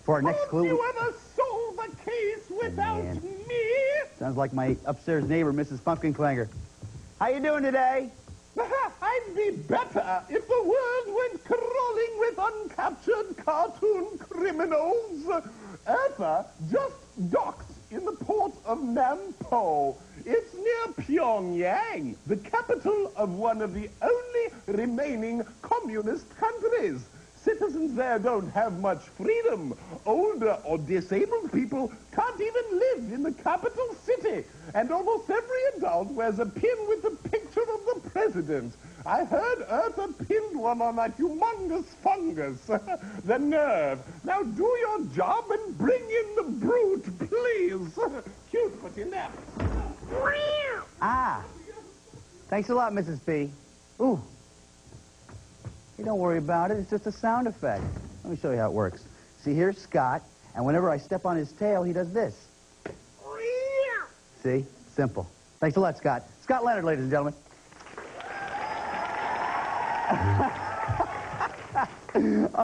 For our next clue... Won't you ever solve a case without me? Sounds like my upstairs neighbor, Mrs. Pumpkin Clanger. How you doing today? I'd be better if the world went crawling with uncaptured cartoon criminals. Eartha just docked in the port of Nampo. It's near Pyongyang, the capital of one of the only remaining communist countries. Citizens there don't have much freedom. Older or disabled people can't even live in the capital city. And almost every adult wears a pin with the picture of the president. I heard Eartha pinned one on that humongous fungus. The nerve. Now do your job and bring in the brute, please. Cute, put in there. Ah. Thanks a lot, Mrs. P. Ooh. Hey, don't worry about it. It's just a sound effect. Let me show you how it works. See, here's Scott, and whenever I step on his tail, he does this. See? Simple. Thanks a lot, Scott. Scott Leonard, ladies and gentlemen.